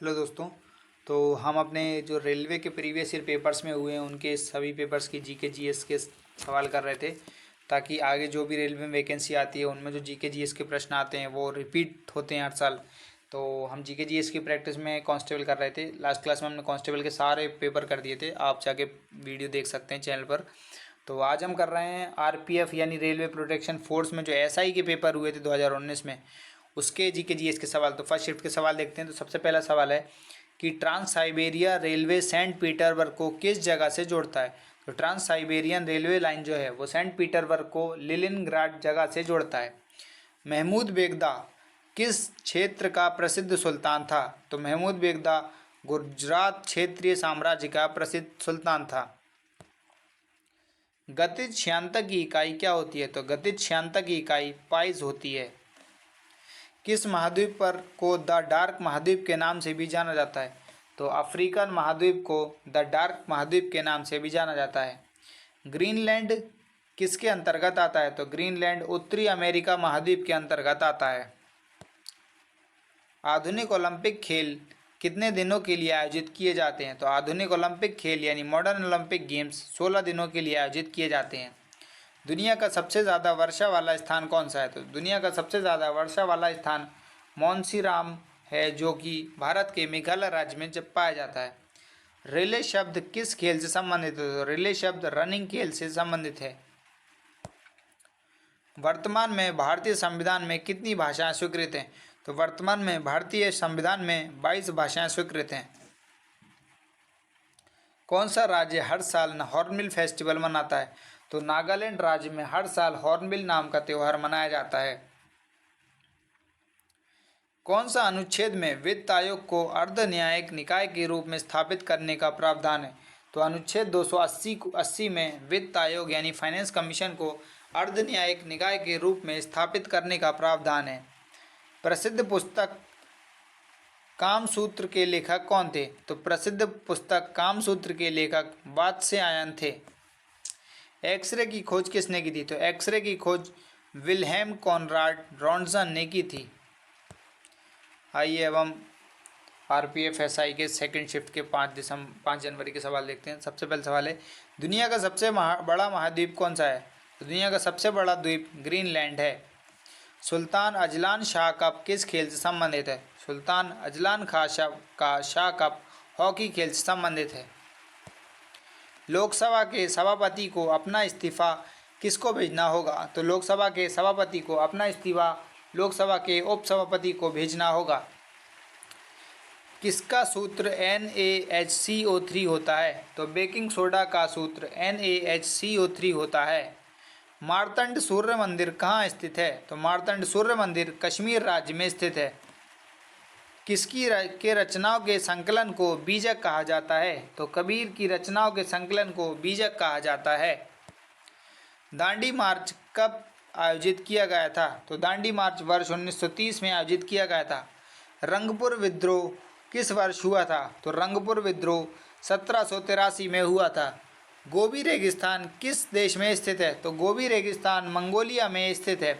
Hello दोस्तों। तो हम अपने जो रेलवे के प्रीवियस ईयर पेपर्स में हुए हैं उनके सभी पेपर्स की जीके जीएस के सवाल कर रहे थे, ताकि आगे जो भी रेलवे में वैकेंसी आती है उनमें जो जीके जीएस के प्रश्न आते हैं वो रिपीट होते हैं हर साल। तो हम जीके जीएस की प्रैक्टिस में कांस्टेबल कर रहे थे। लास्ट क्लास में हमने कांस्टेबल के सारे पेपर कर दिए थे, आप जाके वीडियो देख सकते हैं चैनल पर। तो आज हम कर रहे हैं आरपीएफ यानी रेलवे प्रोटेक्शन फोर्स में जो एसआई के पेपर हुए थे 2019 में, उसके जीके जीएस के सवाल। तो फर्स्ट शिफ्ट के सवाल देखते हैं। तो सबसे पहला सवाल है कि Trans Siberia railway Saint Petersburg को किस जगह से जोड़ता है। तो ट्रांस साइबेरियन रेलवे लाइन जो है वो सेंट पीटर्सबर्ग को लिनिनग्राड जगह से जोड़ता है। महमूद बेगदा किस क्षेत्र का प्रसिद्ध सुल्तान था। तो महमूद बेगदा गुजरात क्षेत्रीय साम्राज्य का प्रसिद्ध सुल्तान था। गतिज श्यांतक की इकाई क्या होती है। तो गतिज श्यांतक की इकाई पाइज होती है। किस महाद्वीप पर को द डार्क महाद्वीप के नाम से भी जाना जाता है। तो अफ्रीकन महाद्वीप को द डार्क महाद्वीप के नाम से भी जाना जाता है। ग्रीनलैंड किसके अंतर्गत आता है। तो ग्रीनलैंड उत्तरी अमेरिका महाद्वीप के अंतर्गत आता है। आधुनिक ओलंपिक खेल कितने दिनों के लिए आयोजित किए जाते हैं। तो आधुनिक ओलंपिक खेल यानी मॉडर्न ओलंपिक गेम्स 16 दिनों के लिए आयोजित किए जाते हैं। दुनिया का सबसे ज़्यादा वर्षा वाला स्थान कौन सा है। तो दुनिया का सबसे ज़्यादा वर्षा वाला स्थान मोन्सीराम है, जो कि भारत के मेघालय राज्य में जब पाया जाता है। रिले शब्द किस खेल से संबंधित है। तो रिले शब्द रनिंग खेल से संबंधित है। वर्तमान में भारतीय संविधान में कितनी भाषाएं स्वीकृत हैं। तो वर्तमान में भारतीय संविधान में 22 भाषाएं स्वीकृत हैं। कौन सा राज्य हर साल हॉर्नबिल फेस्टिवल मनाता है। तो नागालैंड राज्य में हर साल हॉर्नबिल नाम का त्यौहार मनाया जाता है। कौन सा अनुच्छेद में वित्त आयोग को अर्ध न्यायिक निकाय के रूप में स्थापित करने का प्रावधान है। तो अनुच्छेद 280 में वित्त आयोग यानी फाइनेंस कमीशन को अर्ध न्यायिक निकाय के रूप में स्थापित करने का प्रावधान है। प्रसिद्ध पुस्तक कामसूत्र के लेखक कौन थे। तो प्रसिद्ध पुस्तक कामसूत्र के लेखक वात्स्यायन थे। एक्सरे की खोज किसने की थी। तो एक्सरे की खोज विल्हेम कॉनराड रॉन्सन ने की थी। आइए अब हम आरपीएफ एसआई के सेकंड शिफ्ट के 5 जनवरी के सवाल देखते हैं। सबसे पहला सवाल है दुनिया का सबसे बड़ा महाद्वीप कौन सा है। तो दुनिया का सबसे बड़ा द्वीप ग्रीनलैंड है। सुल्तान अजलान शाह कप किस खेल से संबंधित है। सुल्तान अजलान का शाह कप हॉकी खेल से संबंधित है। लोकसभा के सभापति को अपना इस्तीफा किसको भेजना होगा। तो लोकसभा के सभापति को अपना इस्तीफा लोकसभा के उपसभापति को भेजना होगा। किसका सूत्र NaHCO3 होता है। तो बेकिंग सोडा का सूत्र NaHCO3 होता है। मार्तंड सूर्य मंदिर कहाँ स्थित है। तो मार्तंड सूर्य मंदिर कश्मीर राज्य में स्थित है। किसकी के रचनाओं के संकलन को बीजक कहा जाता है। तो कबीर की रचनाओं के संकलन को बीजक कहा जाता है। दांडी मार्च कब आयोजित किया गया था। तो दांडी मार्च वर्ष 1930 में आयोजित किया गया था। रंगपुर विद्रोह किस वर्ष हुआ था। तो रंगपुर विद्रोह 1783 में हुआ था। गोबी रेगिस्तान किस देश में स्थित है। तो गोबी रेगिस्तान मंगोलिया में स्थित है।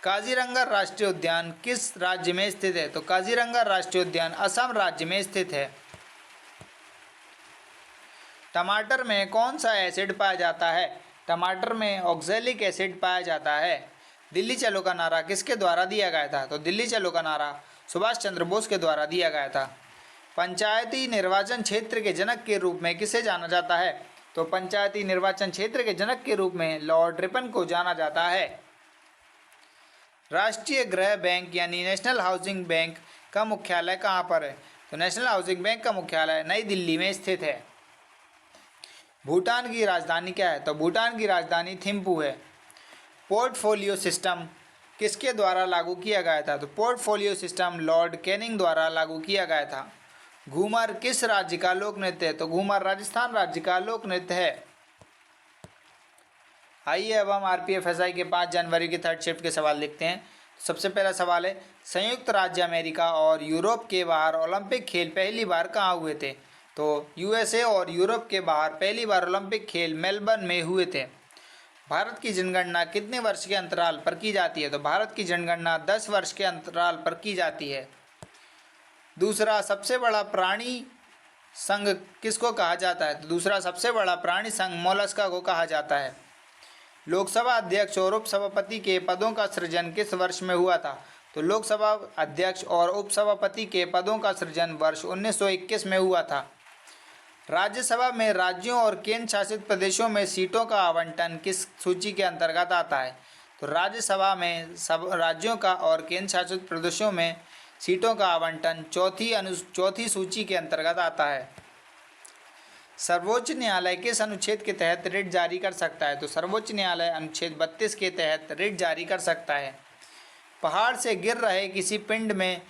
काजीरंगा राष्ट्रीय उद्यान किस राज्य में स्थित है। तो काजीरंगा राष्ट्रीय उद्यान असम राज्य में स्थित है। टमाटर में कौन सा एसिड पाया जाता है। टमाटर में ऑक्सैलिक एसिड पाया जाता है। दिल्ली चलो का नारा किसके द्वारा दिया गया था। तो दिल्ली चलो का नारा सुभाष चंद्र बोस के द्वारा दिया गया था। पंचायती निर्वाचन क्षेत्र के जनक के रूप में किसे जाना जाता है। तो पंचायती निर्वाचन क्षेत्र के जनक के रूप में लॉर्ड रिपन को जाना जाता है। राष्ट्रीय गृह बैंक यानी नेशनल हाउसिंग बैंक का मुख्यालय कहाँ पर है। तो नेशनल हाउसिंग बैंक का मुख्यालय नई दिल्ली में स्थित है। भूटान की राजधानी क्या है। तो भूटान की राजधानी थिम्पू है। पोर्टफोलियो सिस्टम किसके द्वारा लागू किया गया था। तो पोर्टफोलियो सिस्टम लॉर्ड कैनिंग द्वारा लागू किया गया था। घूमर किस राज्य का लोक नृत्य है। तो घूमर राजस्थान राज्य का लोक नृत्य है। आइए अब हम आरपीएफ एसआई के 5 जनवरी के थर्ड शिफ्ट के सवाल देखते हैं। सबसे पहला सवाल है संयुक्त राज्य अमेरिका और यूरोप के बाहर ओलंपिक खेल पहली बार कहाँ हुए थे। तो यूएसए और यूरोप के बाहर पहली बार ओलंपिक खेल मेलबर्न में हुए थे। भारत की जनगणना कितने वर्ष के अंतराल पर की जाती है। तो भारत की जनगणना 10 वर्ष के अंतराल पर की जाती है। दूसरा, सबसे बड़ा प्राणी संघ किसको कहा जाता है? तो दूसरा सबसे बड़ा प्राणी संघ मोलस्का को कहा जाता है। लोकसभा अध्यक्ष और उपसभापति के पदों का सृजन किस वर्ष में हुआ था? तो लोकसभा अध्यक्ष और उपसभापति के पदों का सृजन वर्ष 1921 में हुआ था। राज्यसभा में राज्यों और केंद्र शासित प्रदेशों में सीटों का आवंटन किस सूची के अंतर्गत आता है? तो राज्यसभा में सब राज्यों का और केंद्र शासित प्रदेशों में सीटों का आवंटन चौथी सूची के अंतर्गत आता है। सर्वोच्च न्यायालय किस अनुच्छेद के तहत रिट जारी कर सकता है? तो सर्वोच्च न्यायालय अनुच्छेद 32 के तहत रिट जारी कर सकता है। पहाड़ से गिर रहे किसी पिंड में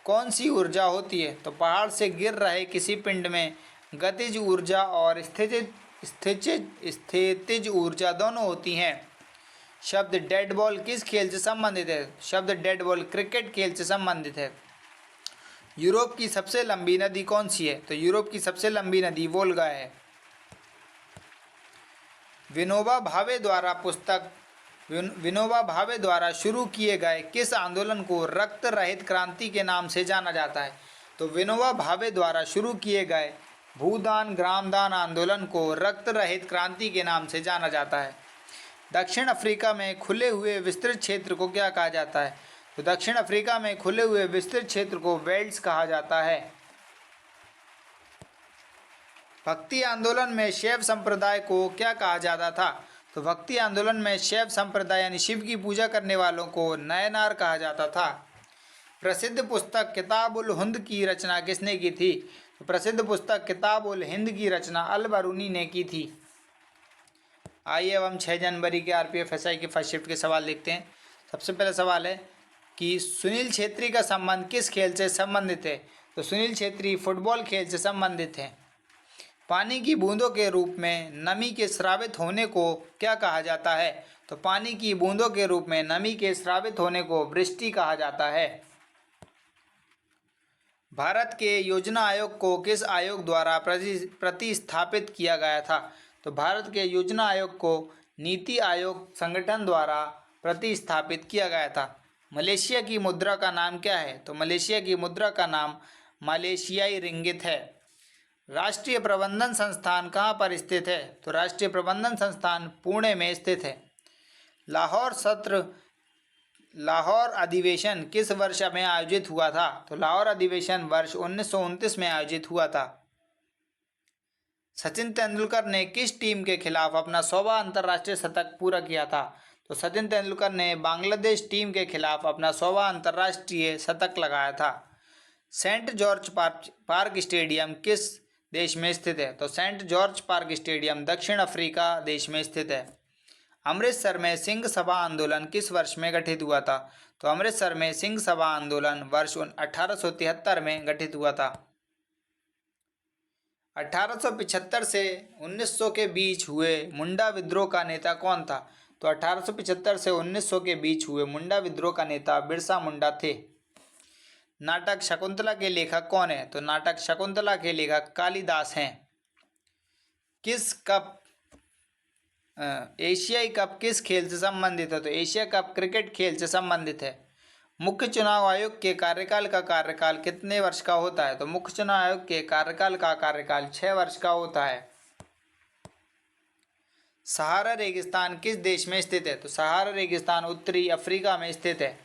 कौन सी ऊर्जा होती है? तो पहाड़ से गिर रहे किसी पिंड में गतिज ऊर्जा और स्थितिज ऊर्जा दोनों होती हैं। शब्द डेड बॉल किस खेल से संबंधित है? शब्द डेड बॉल क्रिकेट खेल से संबंधित है। यूरोप की सबसे लंबी नदी कौन सी है? तो यूरोप की सबसे लंबी नदी वोल्गा है। विनोबा भावे द्वारा शुरू किए गए किस आंदोलन को रक्त रहित क्रांति के नाम से जाना जाता है? तो विनोबा भावे द्वारा शुरू किए गए भूदान ग्रामदान आंदोलन को रक्त रहित क्रांति के नाम से जाना जाता है। दक्षिण अफ्रीका में खुले हुए विस्तृत क्षेत्र को क्या कहा जाता है? तो दक्षिण अफ्रीका में खुले हुए विस्तृत क्षेत्र को वेल्ड्स कहा जाता है। भक्ति आंदोलन में शैव संप्रदाय को क्या कहा जाता था? तो भक्ति आंदोलन में शैव संप्रदाय यानी शिव की पूजा करने वालों को नयनार कहा जाता था। प्रसिद्ध पुस्तक किताब उल हिंद की रचना किसने की थी? तो प्रसिद्ध पुस्तक किताब उल हिंद की रचना अल बरूनी ने की थी। आइए अब हम 6 जनवरी के आरपीएफ एसआई के फर्स्ट शिफ्ट के सवाल देखते हैं। सबसे पहला सवाल है कि सुनील छेत्री का संबंध किस खेल से संबंधित है? तो सुनील छेत्री फुटबॉल खेल से संबंधित हैं। पानी की बूंदों के रूप में नमी के स्रावित होने को क्या कहा जाता है? तो पानी की बूंदों के रूप में नमी के स्रावित होने को वृष्टि कहा जाता है। भारत के योजना आयोग को किस आयोग द्वारा प्रतिस्थापित किया गया था? तो भारत के योजना आयोग को नीति आयोग संगठन द्वारा प्रतिस्थापित किया गया था। मलेशिया की मुद्रा का नाम क्या है? तो मलेशिया की मुद्रा का नाम मलेशियाई रिंगित है। राष्ट्रीय प्रबंधन संस्थान कहाँ पर स्थित है? तो राष्ट्रीय प्रबंधन संस्थान पुणे में स्थित है। लाहौर अधिवेशन किस वर्ष में आयोजित हुआ था? तो लाहौर अधिवेशन वर्ष 1929 में आयोजित हुआ था। सचिन तेंदुलकर ने किस टीम के खिलाफ अपना 100वां अंतर्राष्ट्रीय शतक पूरा किया था? तो सचिन तेंदुलकर ने बांग्लादेश टीम के खिलाफ अपना 100वां अंतर्राष्ट्रीय शतक लगाया था। सेंट जॉर्ज पार्क स्टेडियम किस देश में स्थित है? तो सेंट जॉर्ज पार्क स्टेडियम दक्षिण अफ्रीका देश में स्थित है। अमृतसर में सिंह सभा आंदोलन किस वर्ष में गठित हुआ था? तो अमृतसर में सिंह सभा आंदोलन वर्ष 1873 में गठित हुआ था। 1875 से 1900 के बीच हुए मुंडा विद्रोह का नेता कौन था? तो 1875 से 1900 के बीच हुए मुंडा विद्रोह का नेता बिरसा मुंडा थे। नाटक शकुंतला के लेखक कौन है? तो नाटक शकुंतला के लेखक कालिदास हैं। किस कप एशियाई कप किस खेल से संबंधित है? तो एशिया कप क्रिकेट खेल से संबंधित है। मुख्य चुनाव आयोग के कार्यकाल का कार्यकाल कितने वर्ष का होता है? तो मुख्य चुनाव आयोग के कार्यकाल का कार्यकाल 6 वर्ष का होता है। सहारा रेगिस्तान किस देश में स्थित है? तो सहारा रेगिस्तान उत्तरी अफ्रीका में स्थित है।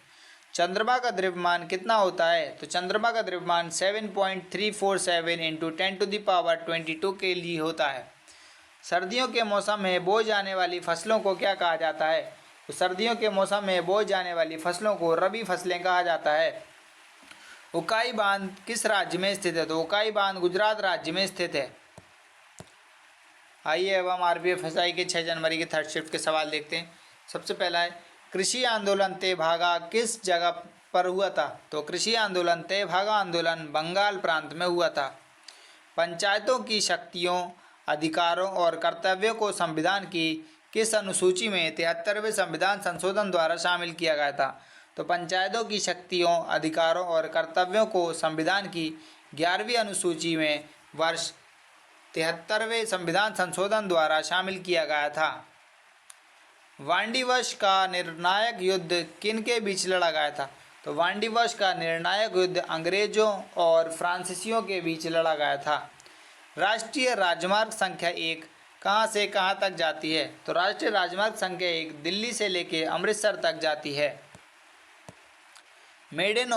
चंद्रमा का द्रव्यमान कितना होता है? तो चंद्रमा का द्रव्यमान 7.347 इंटू 10⁻22 के लिए होता है। सर्दियों के मौसम में बोई जाने वाली फसलों को क्या कहा जाता है? तो सर्दियों के मौसम में बोई जाने वाली फसलों को रबी फसलें कहा जाता है। उकाई बांध किस राज्य में स्थित है? तो उकाई बांध गुजरात राज्य में स्थित है। आइए अब हम आरपीएफ एसआई के 6 जनवरी के थर्ड शिफ्ट के सवाल देखते हैं। सबसे पहला है कृषि आंदोलन तेभागा किस जगह पर हुआ था? तो कृषि आंदोलन तेभागा आंदोलन बंगाल प्रांत में हुआ था। पंचायतों की शक्तियों, अधिकारों और कर्तव्यों को संविधान की किस अनुसूची में 73वें संविधान संशोधन द्वारा शामिल किया गया था? तो पंचायतों की शक्तियों, अधिकारों और कर्तव्यों को संविधान की 11वीं अनुसूची में वर्ष 73वें संविधान संशोधन द्वारा शामिल किया गया था। वांडीवश का निर्णायक युद्ध किन के बीच लड़ा गया था? तो वांडीवॉश का निर्णायक युद्ध अंग्रेजों और फ्रांसीसियों के बीच लड़ा गया था। राष्ट्रीय राजमार्ग संख्या 1 कहाँ से कहाँ तक जाती है? तो राष्ट्रीय राजमार्ग संख्या 1 दिल्ली से लेकर अमृतसर तक जाती है। मेडन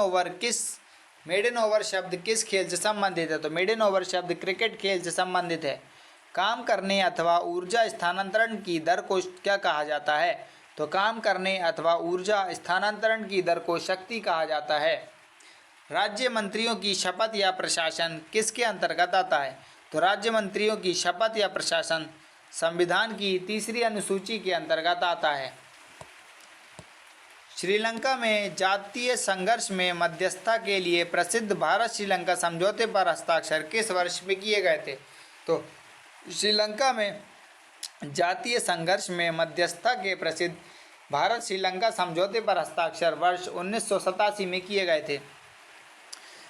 ओवर शब्द किस खेल से संबंधित है? तो मेडन ओवर शब्द क्रिकेट खेल से संबंधित है। काम करने अथवा ऊर्जा स्थानांतरण की दर को क्या कहा जाता है? तो काम करने अथवा ऊर्जा स्थानांतरण की दर को शक्ति कहा जाता है। राज्य मंत्रियों की शपथ या प्रशासन किसके अंतर्गत आता है? तो राज्य मंत्रियों की शपथ या प्रशासन संविधान की 3री अनुसूची के अंतर्गत आता है। श्रीलंका में जातीय संघर्ष में मध्यस्थता के लिए प्रसिद्ध भारत श्रीलंका समझौते पर हस्ताक्षर किस वर्ष में किए गए थे? तो श्रीलंका में जातीय संघर्ष में मध्यस्थता के प्रसिद्ध भारत श्रीलंका समझौते पर हस्ताक्षर वर्ष 1987 में किए गए थे।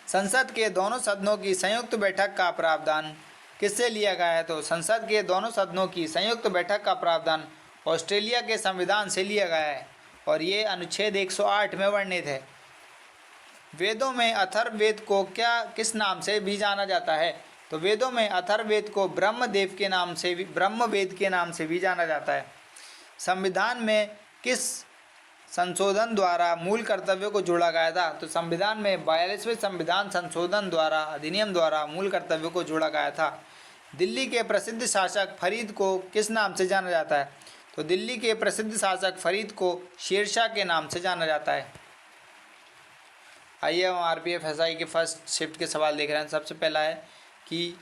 संसद के दोनों सदनों की संयुक्त बैठक का प्रावधान किससे लिया गया है? तो संसद के दोनों सदनों की संयुक्त बैठक का प्रावधान ऑस्ट्रेलिया के संविधान से लिया गया है और ये अनुच्छेद 108 में वर्णित है। वेदों में अथर्ववेद को किस नाम से भी जाना जाता है? तो वेदों में अथर्ववेद को ब्रह्मवेद के नाम से भी जाना जाता है। संविधान में किस संशोधन द्वारा मूल कर्तव्यों को जोड़ा गया था? तो संविधान में 42वें संविधान संशोधन द्वारा अधिनियम द्वारा मूल कर्तव्यों को जोड़ा गया था। दिल्ली के प्रसिद्ध शासक फरीद को किस नाम से जाना जाता है? तो दिल्ली के प्रसिद्ध शासक फरीद को शेरशाह के नाम से जाना जाता है। आइए हम आरपीएफ एसआई के फर्स्ट शिफ्ट के सवाल देख रहे हैं। सबसे पहला है कि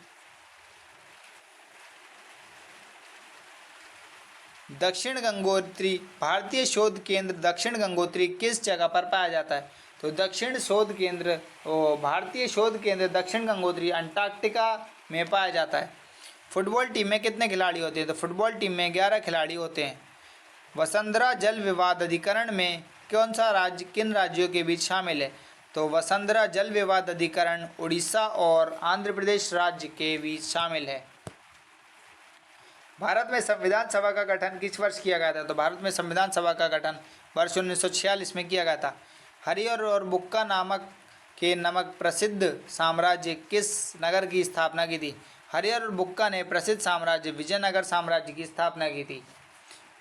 दक्षिण गंगोत्री भारतीय शोध केंद्र दक्षिण गंगोत्री किस जगह पर पाया जाता है? तो भारतीय शोध केंद्र दक्षिण गंगोत्री अंटार्कटिका में पाया जाता है। फुटबॉल टीम में कितने खिलाड़ी होते हैं? तो फुटबॉल टीम में 11 खिलाड़ी होते हैं। वसुंधरा जल विवाद अधिकरण में कौन सा राज्य किन राज्यों के बीच शामिल है? तो वसुंधरा जल विवाद अधिकरण उड़ीसा और आंध्र प्रदेश राज्य के बीच शामिल है। भारत में संविधान सभा का गठन किस वर्ष किया गया था? तो भारत में संविधान सभा का गठन वर्ष 1946 में किया गया था। हरिहर और बुक्का नमक प्रसिद्ध साम्राज्य किस नगर की स्थापना की थी? हरिहर और बुक्का ने प्रसिद्ध साम्राज्य विजयनगर साम्राज्य की स्थापना की थी।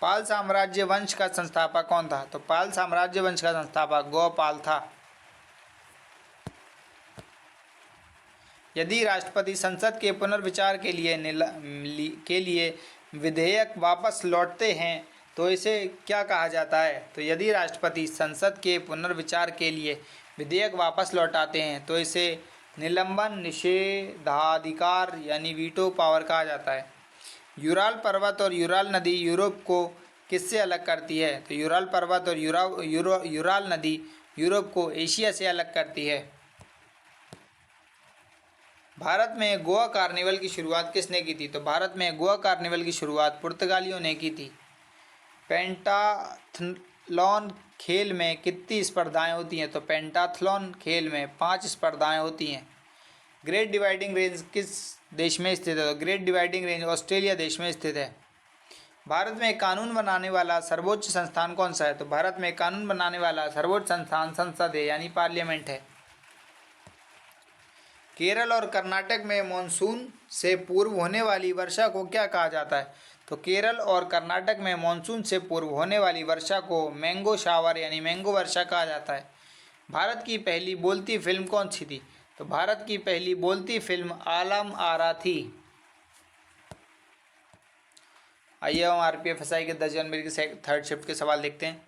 पाल साम्राज्य वंश का संस्थापक कौन था? तो पाल साम्राज्य वंश का संस्थापक गोपाल था। यदि राष्ट्रपति संसद के पुनर्विचार के लिए विधेयक वापस लौटते हैं तो इसे क्या कहा जाता है? तो यदि राष्ट्रपति संसद के पुनर्विचार के लिए विधेयक वापस लौटाते हैं तो इसे निलंबन निषेधाधिकार यानी वीटो पावर कहा जाता है। यूराल पर्वत और यूराल नदी यूरोप को किससे अलग करती है? तो यूराल पर्वत और यूराल नदी यूरोप को एशिया से अलग करती है। भारत में गोवा कार्निवल की शुरुआत किसने की थी? तो भारत में गोवा कार्निवल की शुरुआत पुर्तगालियों ने की थी। पेंटाथलॉन खेल में कितनी स्पर्धाएं होती हैं? तो पेंटाथलॉन खेल में 5 स्पर्धाएं होती हैं। ग्रेट डिवाइडिंग रेंज किस देश में स्थित है? तो ग्रेट डिवाइडिंग रेंज ऑस्ट्रेलिया देश में स्थित है। भारत में कानून बनाने वाला सर्वोच्च संस्थान कौन सा है? तो भारत में कानून बनाने वाला सर्वोच्च संस्थान संसद है यानी पार्लियामेंट है। केरल और कर्नाटक में मानसून से पूर्व होने वाली वर्षा को क्या कहा जाता है? तो केरल और कर्नाटक में मानसून से पूर्व होने वाली वर्षा को मैंगो शावर यानी मैंगो वर्षा कहा जाता है। भारत की पहली बोलती फिल्म कौन सी थी? तो भारत की पहली बोलती फिल्म आलम आरा थी। आइए हम आरपीएफ एसआई के 10 जनवरी के थर्ड शिफ्ट के सवाल देखते हैं।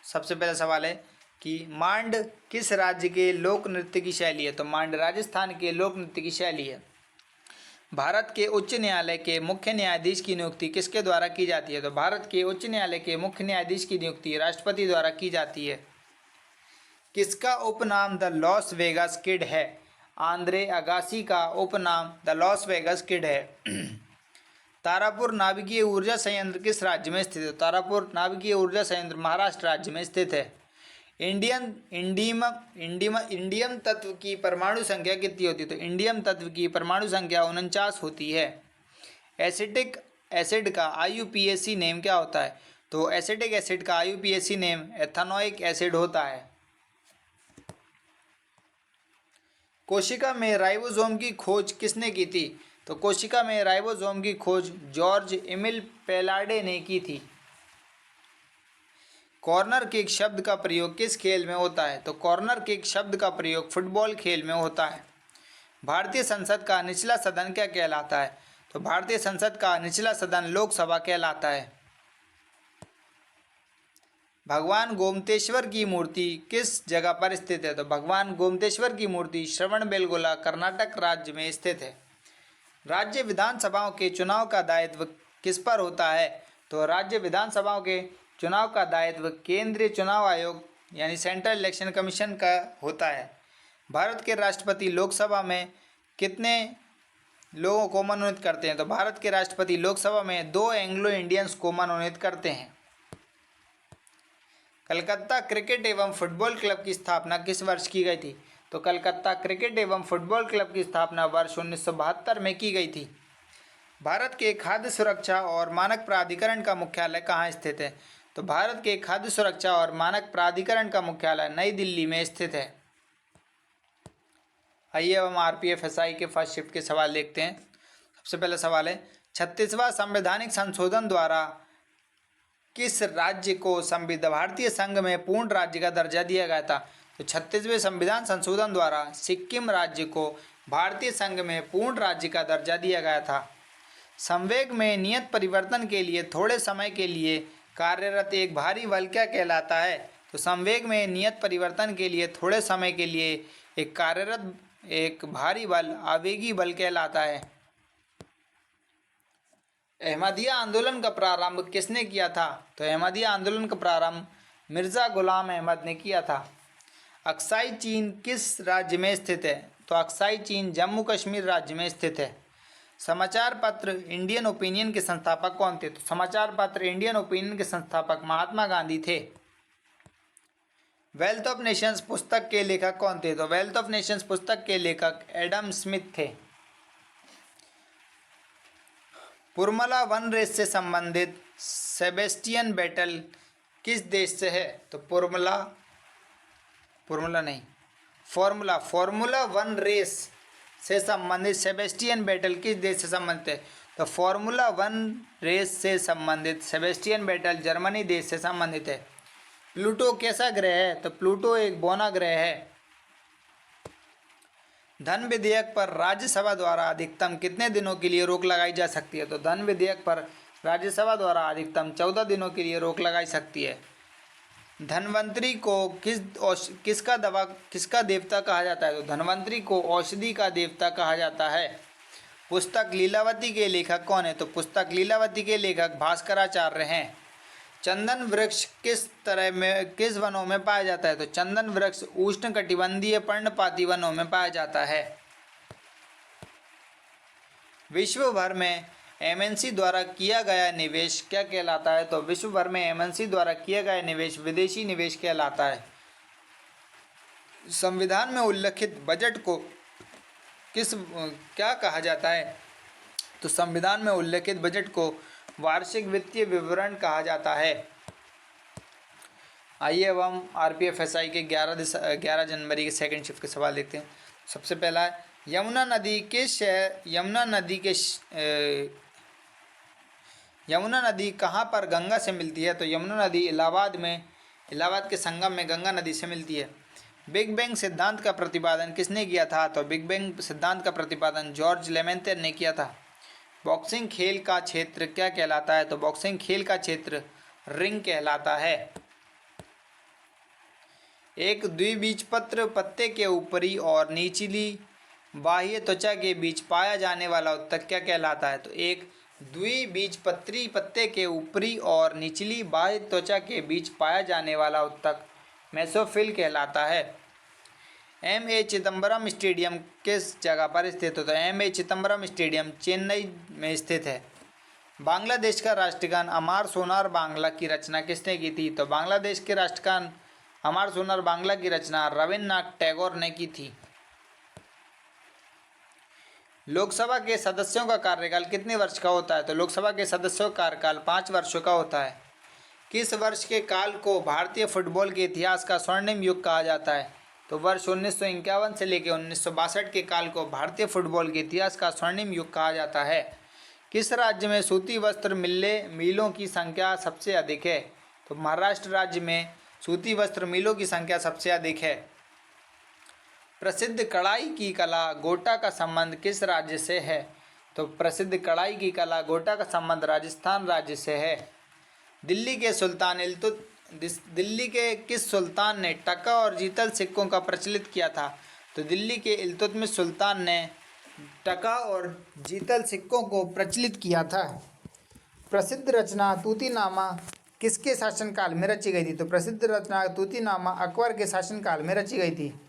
सबसे पहला सवाल है कि मांड किस राज्य के लोक नृत्य की शैली है? तो मांड राजस्थान के लोक नृत्य की शैली है। भारत के उच्च न्यायालय के मुख्य न्यायाधीश की नियुक्ति किसके द्वारा की जाती है? तो भारत के उच्च न्यायालय के मुख्य न्यायाधीश की नियुक्ति राष्ट्रपति द्वारा की जाती है। किसका उपनाम द लॉस वेगास किड है? आंद्रे अगासी का उपनाम द लॉस वेगास किड है। तारापुर नाभिकीय ऊर्जा संयंत्र किस राज्य में स्थित है? तारापुर नाभिकीय ऊर्जा संयंत्र महाराष्ट्र राज्य में स्थित है। इंडियम तत्व की परमाणु संख्या कितनी होती है? तो इंडियम तत्व की परमाणु संख्या 49 होती है। एसिटिक एसिड का IUPAC नेम क्या होता है? तो एसिटिक एसिड का IUPAC नेम एथेनोइक एसिड होता है। कोशिका में राइबोसोम की खोज किसने की थी? तो कोशिका में राइबोसोम की खोज जॉर्ज एमिल पेलाडे ने की थी। कॉर्नर किक शब्द का प्रयोग किस खेल में होता है? तो कॉर्नर किक शब्द का प्रयोग फुटबॉल खेल में होता है। भारतीय संसद का निचला सदन क्या कहलाता है? तो भारतीय संसद का निचला सदन लोकसभा कहलाता है। भगवान गोमतेश्वर की मूर्ति किस जगह पर स्थित है? तो भगवान गोमतेश्वर की मूर्ति श्रवणबेलगोला कर्नाटक राज्य में स्थित है। राज्य विधानसभाओं के चुनाव का दायित्व किस पर होता है? तो राज्य विधानसभाओं के चुनाव का दायित्व केंद्रीय चुनाव आयोग यानी सेंट्रल इलेक्शन कमीशन का होता है। भारत के राष्ट्रपति लोकसभा में कितने लोगों को मनोनीत करते हैं? तो भारत के राष्ट्रपति लोकसभा में 2 एंग्लो इंडियंस को मनोनीत करते हैं। कलकत्ता क्रिकेट एवं फुटबॉल क्लब की स्थापना किस वर्ष की गई थी? तो कलकत्ता क्रिकेट एवं फुटबॉल क्लब की स्थापना वर्ष 1972 में की गई थी। भारत के खाद्य सुरक्षा और मानक प्राधिकरण का मुख्यालय कहाँ स्थित है? तो भारत के खाद्य सुरक्षा और मानक प्राधिकरण का मुख्यालय नई दिल्ली में स्थित है। आइए अब हम आरपीएफएसआई के फर्स्ट शिफ्ट के सवाल देखते हैं। सबसे पहला सवाल है, 36वां संवैधानिक संशोधन द्वारा किस राज्य को भारतीय संघ में पूर्ण राज्य का दर्जा दिया गया था? तो 36वें संविधान संशोधन द्वारा सिक्किम राज्य को भारतीय संघ में पूर्ण राज्य का दर्जा दिया गया था। संवेग में नियत परिवर्तन के लिए थोड़े समय के लिए कार्यरत एक भारी बल क्या कहलाता है? तो संवेग में नियत परिवर्तन के लिए थोड़े समय के लिए एक कार्यरत एक भारी बल आवेगी बल कहलाता है। अहमदिया आंदोलन का प्रारंभ किसने किया था? तो अहमदिया आंदोलन का प्रारंभ मिर्ज़ा गुलाम अहमद ने किया था। अक्साई चीन किस राज्य में स्थित है? तो अक्साई चीन जम्मू कश्मीर राज्य में स्थित है। समाचार पत्र इंडियन ओपिनियन के संस्थापक कौन थे? तो समाचार पत्र इंडियन ओपिनियन के संस्थापक महात्मा गांधी थे। वेल्थ ऑफ नेशंस पुस्तक के लेखक कौन थे? तो वेल्थ ऑफ नेशंस पुस्तक के लेखक एडम स्मिथ थे। फॉर्मूला 1 रेस से संबंधित सेबेस्टियन बेटल किस देश से है? तो फॉर्मूला 1 रेस से संबंधित सेबेस्टियन बेटल किस देश से संबंधित है? तो फॉर्मूला 1 रेस से संबंधित सेबेस्टियन बेटल जर्मनी देश से संबंधित है। प्लूटो कैसा ग्रह है? तो प्लूटो एक बौना ग्रह है। धन विधेयक पर राज्यसभा द्वारा अधिकतम कितने दिनों के लिए रोक लगाई जा सकती है? तो धन विधेयक पर राज्यसभा द्वारा अधिकतम 14 दिनों के लिए रोक लगाई सकती है। धन्वंतरी को किसका देवता कहा जाता है? तो धन्वंतरी को औषधि का देवता कहा जाता है। पुस्तक लीलावती के लेखक कौन है? तो पुस्तक लीलावती के लेखक भास्कराचार्य हैं। चंदन वृक्ष किस वनों में पाया जाता है? तो चंदन वृक्ष उष्णकटिबंधीय पर्णपाती वनों में पाया जाता है। विश्व भर में एमएनसी द्वारा किया गया निवेश क्या कहलाता है? तो विश्व भर में एमएनसी द्वारा किया गया निवेश विदेशी निवेश कहलाता है। संविधान में उल्लिखित बजट को क्या कहा जाता है? तो संविधान में उल्लिखित बजट को वार्षिक वित्तीय विवरण कहा जाता है। आइए अब हम आरपीएफएसआई के 11 जनवरी के सेकंड शिफ्ट के सवाल देखते हैं। सबसे पहला है, यमुना नदी कहाँ पर गंगा से मिलती है? तो यमुना नदी इलाहाबाद के संगम में गंगा नदी से मिलती है। बिग बैंग सिद्धांत का प्रतिपादन किसने किया था? तो बिग बैंग सिद्धांत का प्रतिपादन जॉर्ज लेमेंटर ने किया था। बॉक्सिंग खेल का क्षेत्र क्या कहलाता है? तो बॉक्सिंग खेल का क्षेत्र रिंग कहलाता है। एक द्विबीजपत्र पत्ते के ऊपरी और निचली बाह्य त्वचा के बीच पाया जाने वाला उत्तक क्या कहलाता है? तो एक द्विबीजपत्री पत्ते के ऊपरी और निचली बाह्य त्वचा के बीच पाया जाने वाला उत्तक मेसोफिल कहलाता है। एम.ए. चिदम्बरम स्टेडियम किस जगह पर स्थित है? तो एम.ए. चिदम्बरम स्टेडियम चेन्नई में स्थित है। बांग्लादेश का राष्ट्रगान अमार सोनार बांग्ला की रचना किसने की थी? तो बांग्लादेश के राष्ट्रगान अमार सोनार बांग्ला की रचना रविन्द्रनाथ टैगोर ने की थी। लोकसभा के सदस्यों का कार्यकाल कितने वर्ष का होता है? तो लोकसभा के सदस्यों का कार्यकाल 5 वर्षों का होता है। किस वर्ष के काल को भारतीय फुटबॉल के इतिहास का स्वर्णिम युग कहा जाता है? तो तो वर्ष 1951 से लेकर 1962 के काल को भारतीय फुटबॉल के इतिहास का स्वर्णिम युग कहा जाता है। किस राज्य में सूती वस्त्र मिलों की संख्या सबसे अधिक है? तो महाराष्ट्र राज्य में सूती वस्त्र मिलों की संख्या सबसे अधिक है। प्रसिद्ध कढ़ाई की कला गोटा का संबंध किस राज्य से है? तो प्रसिद्ध कढ़ाई की कला गोटा का संबंध राजस्थान राज्य से है। दिल्ली के किस सुल्तान ने टका और जीतल सिक्कों का प्रचलित किया था? तो दिल्ली के इल्तुतमिश सुल्तान ने टका और जीतल सिक्कों को प्रचलित किया था। प्रसिद्ध रचना तूतीनामा किसके शासनकाल में रची गई थी? तो प्रसिद्ध रचना तूतीनामा अकबर के शासनकाल में रची गई थी।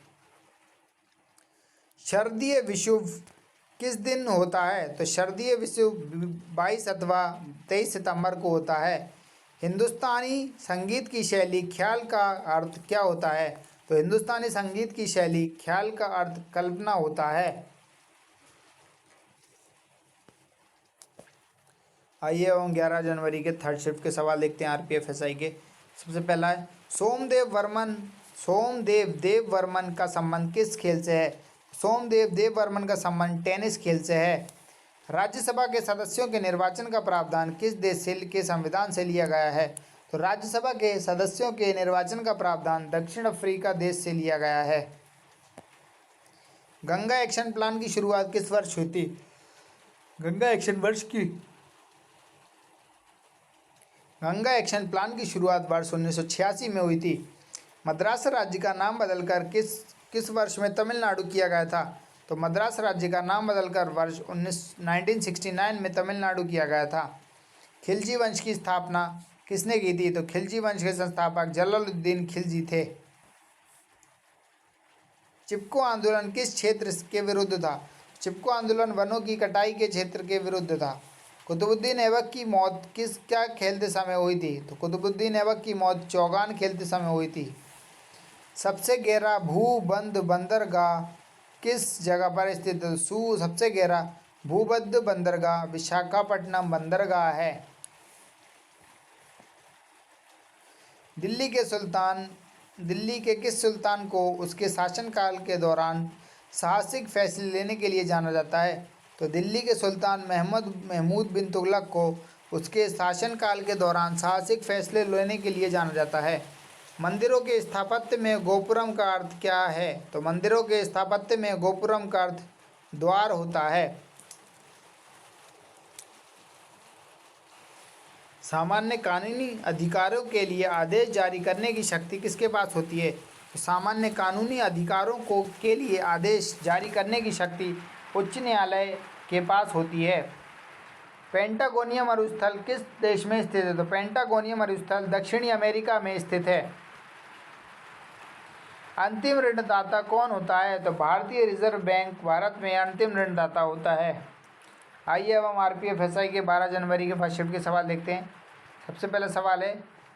शरदीय विषुव किस दिन होता है? तो शरदीय विषुव 22 अथवा 23 सितंबर को होता है। हिंदुस्तानी संगीत की शैली ख्याल का अर्थ क्या होता है? तो हिंदुस्तानी संगीत की शैली ख्याल का अर्थ कल्पना होता है। आइए हम 11 जनवरी के थर्ड शिफ्ट के सवाल देखते हैं आरपीएफ एसआई के। सबसे पहला है सोमदेव देववर्मन का संबंध किस खेल से है? सोमदेव देववर्मन का संबंध टेनिस खेल से है। राज्यसभा के सदस्यों के निर्वाचन का प्रावधान किस देश के संविधान से लिया गया है? तो राज्यसभा के सदस्यों के निर्वाचन का प्रावधान दक्षिण अफ्रीका देश से लिया गया है। गंगा एक्शन प्लान की शुरुआत किस वर्ष हुई थी? गंगा एक्शन प्लान की शुरुआत वर्ष 1986 में हुई थी। मद्रास राज्य का नाम बदलकर किस वर्ष में तमिलनाडु किया गया था? तो मद्रास राज्य का नाम बदलकर वर्ष 1969 में तमिलनाडु किया गया था। खिलजी वंश की स्थापना किसने की थी? तो खिलजी वंश के संस्थापक जलालुद्दीन खिलजी थे। चिपको आंदोलन किस क्षेत्र के विरुद्ध था? चिपको आंदोलन वनों की कटाई के क्षेत्र के विरुद्ध था। कुतुबुद्दीन ऐबक की मौत क्या खेलते समय हुई थी? तो कुतुबुद्दीन ऐबक की मौत चौगान खेलते समय हुई थी। सबसे गहरा भूबंध बंदरगाह किस जगह पर स्थित है? सबसे गहरा भूबद्ध बंदरगाह विशाखापट्टनम बंदरगाह है। दिल्ली के किस सुल्तान को उसके शासनकाल के दौरान साहसिक फैसले लेने के लिए जाना जाता है? तो दिल्ली के सुल्तान महमूद बिन तुगलक को उसके शासनकाल के दौरान साहसिक फैसले लेने के लिए जाना जाता है। मंदिरों के स्थापत्य में गोपुरम का अर्थ क्या है? तो मंदिरों के स्थापत्य में गोपुरम का अर्थ द्वार होता है। सामान्य कानूनी अधिकारों के लिए आदेश जारी करने की शक्ति किसके पास होती है? तो सामान्य कानूनी अधिकारों के लिए आदेश जारी करने की शक्ति उच्च न्यायालय के पास होती है। पेंटागोनियन मरुस्थल किस देश में स्थित है? तो पेंटागोनियन मरुस्थल दक्षिणी अमेरिका में स्थित है। अंतिम ऋणदाता कौन होता है? तो भारतीय रिजर्व बैंक भारत में अंतिम ऋणदाता होता है। आइए अब हम आरपीएफ एसआई के 12 जनवरी के फर्स्ट शिफ्ट के सवाल देखते हैं। सबसे पहला सवाल है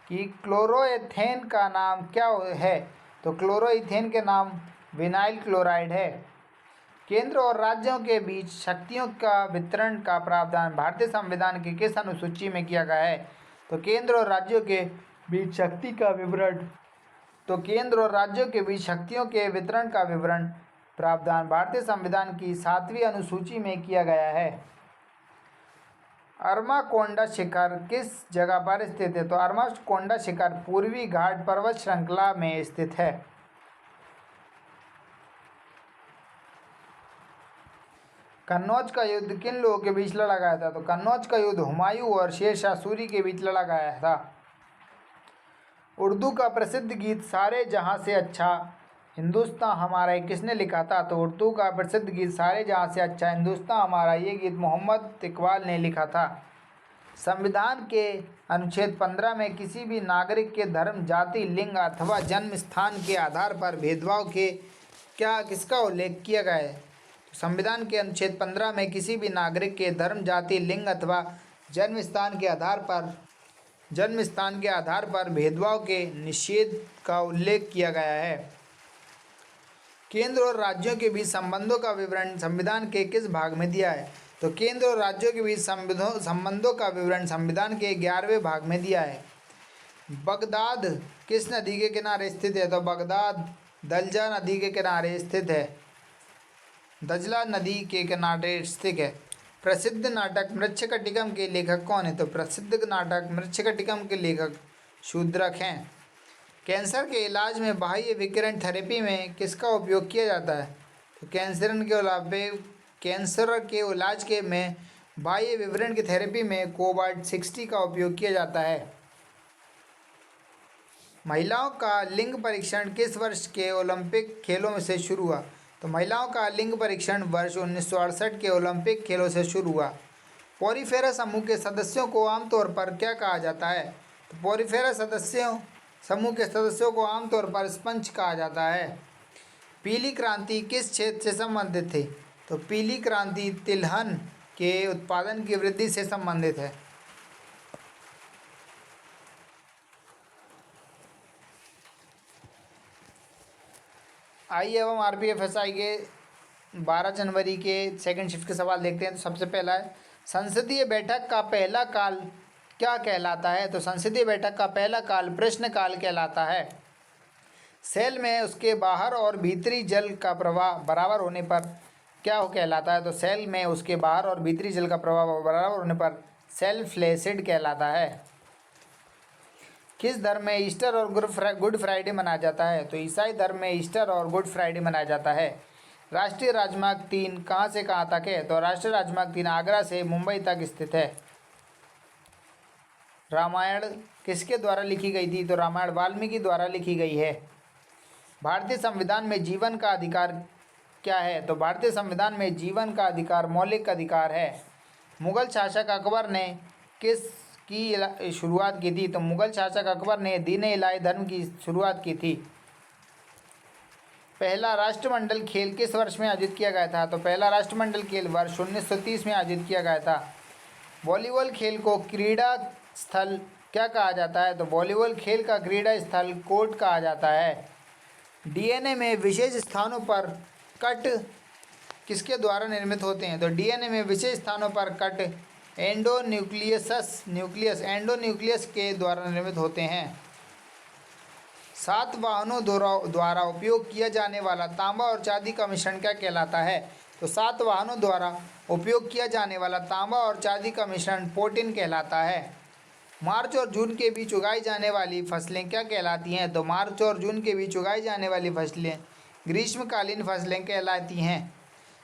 कि क्लोरोएथेन का नाम क्या है? तो क्लोरोइथेन के नाम विनाइल क्लोराइड है। केंद्र और राज्यों के बीच शक्तियों का वितरण का प्रावधान भारतीय संविधान की किस अनुसूची में किया गया है? तो केंद्र और राज्यों के बीच शक्तियों के वितरण का विवरण प्रावधान भारतीय संविधान की 7वीं अनुसूची में किया गया है। अरमाकोंडा शिखर किस जगह पर स्थित है? तो अरमाकोंडा शिखर पूर्वी घाट पर्वत श्रृंखला में स्थित है। कन्नौज का युद्ध किन लोगों के बीच लड़ा गया था? तो कन्नौज का युद्ध हुमायूं और शेरशाह सूरी के बीच लड़ा गया था। उर्दू का प्रसिद्ध गीत सारे जहां से अच्छा हिंदुस्तान हमारा किसने लिखा था? तो उर्दू का प्रसिद्ध गीत सारे जहां से अच्छा हिंदुस्तान हमारा ये गीत मोहम्मद इकबाल ने लिखा था। संविधान के अनुच्छेद 15 में किसी भी नागरिक के धर्म, जाति, लिंग अथवा जन्म स्थान के आधार पर भेदभाव के किसका उल्लेख किया गया है? संविधान के अनुच्छेद 15 में किसी भी नागरिक के धर्म, जाति, लिंग अथवा जन्म स्थान के आधार पर भेदभाव के निषेध का उल्लेख किया गया है। केंद्र और राज्यों के बीच संबंधों का विवरण संविधान के किस भाग में दिया है? तो केंद्र और राज्यों के बीच संबंधों का विवरण संविधान के 11वें भाग में दिया है। बगदाद किस नदी के किनारे स्थित है? तो बगदाद दलजा नदी के किनारे स्थित है। दजला नदी के किनारे स्थित है। प्रसिद्ध नाटक मृच्छकटिकम के लेखक कौन है? तो प्रसिद्ध नाटक मृच्छकटिकम के लेखक शूद्रक हैं। कैंसर के इलाज में बाह्य विकिरण थेरेपी में किसका उपयोग किया जाता है? तो कैंसर के इलाज के में बाह्य विकिरण की थेरेपी में कोबाल्ट-60 का उपयोग किया जाता है। महिलाओं का लिंग परीक्षण किस वर्ष के ओलंपिक खेलों में से शुरू हुआ? तो महिलाओं का लिंग परीक्षण वर्ष 1968 के ओलंपिक खेलों से शुरू हुआ। पोरीफेरा समूह के सदस्यों को आमतौर पर क्या कहा जाता है? तो पोरीफेरा समूह के सदस्यों को आमतौर पर स्पंज कहा जाता है। पीली क्रांति किस क्षेत्र से संबंधित थी? तो पीली क्रांति तिलहन के उत्पादन की वृद्धि से संबंधित है। आइए अब हम RPFSI के 12 जनवरी के सेकंड शिफ्ट के सवाल देखते हैं। तो सबसे पहला है, संसदीय बैठक का पहला काल क्या कहलाता है? तो संसदीय बैठक का पहला काल प्रश्नकाल कहलाता है। सेल में उसके बाहर और भीतरी जल का प्रवाह बराबर होने पर क्या कहलाता है? तो सेल में उसके बाहर और भीतरी जल का प्रवाह बराबर होने पर सेल फ्लैसिड कहलाता है। किस धर्म में ईस्टर और गुड फ्राइडे मनाया जाता है? तो ईसाई धर्म में ईस्टर और गुड फ्राइडे मनाया जाता है। राष्ट्रीय राजमार्ग 3 कहाँ से कहाँ तक है? तो राष्ट्रीय राजमार्ग 3 आगरा से मुंबई तक स्थित है। रामायण किसके द्वारा लिखी गई थी? तो रामायण वाल्मीकि द्वारा लिखी गई है। भारतीय संविधान में जीवन का अधिकार क्या है? तो भारतीय संविधान में जीवन का अधिकार मौलिक अधिकार है। मुगल शासक अकबर ने किस की शुरुआत की थी? तो मुगल शासक अकबर ने दीन इलाही धर्म की शुरुआत की थी। पहला राष्ट्रमंडल खेल किस वर्ष में आयोजित किया गया था? तो पहला राष्ट्रमंडल खेल वर्ष 1930 में आयोजित किया गया था। वॉलीबॉल खेल को क्रीड़ा स्थल क्या कहा जाता है? तो वॉलीबॉल खेल का क्रीड़ा स्थल कोर्ट कहा जाता है। डीएनए में विशेष स्थानों पर कट किसके द्वारा निर्मित होते हैं? तो डीएनए में विशेष स्थानों पर कट एंडोन्यूक्लियस के द्वारा निर्मित होते हैं। सातवाहनों द्वारा उपयोग किया जाने वाला तांबा और चांदी का मिश्रण क्या कहलाता है? तो सातवाहनों द्वारा उपयोग किया जाने वाला तांबा और चांदी का मिश्रण पोटिन कहलाता है। मार्च और जून के बीच उगाई जाने वाली फसलें क्या कहलाती हैं? तो मार्च और जून के बीच उगाई जाने वाली फसलें ग्रीष्मकालीन फसलें कहलाती हैं।